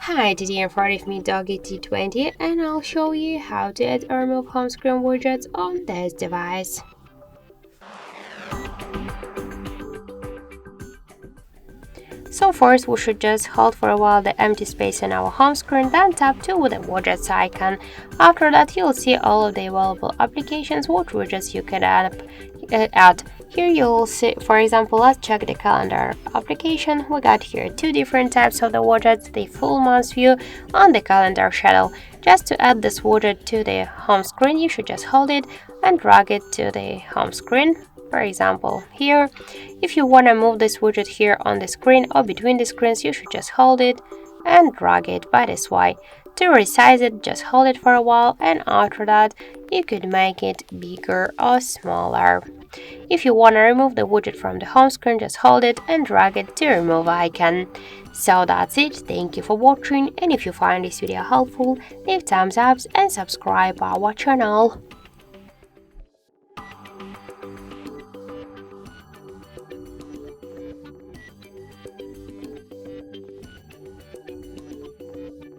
Hi, today in front of me Doogee T20 and I'll show you how to add or remove home screen widgets on this device. So first we should just hold for a while the empty space in our home screen, then tap to the widgets icon. After that you'll see all of the available applications, what widgets you can add. Here you'll see, for example, let's check the calendar application. We got here two different types of the widgets, the full month view and the calendar shadow. Just to add this widget to the home screen, you should just hold it and drag it to the home screen. For example, here, if you want to move this widget here on the screen or between the screens, you should just hold it and drag it by this way. To resize it, just hold it for a while, and after that, you could make it bigger or smaller. If you want to remove the widget from the home screen, just hold it and drag it to remove icon. So that's it, thank you for watching, and if you find this video helpful, leave thumbs up and subscribe our channel.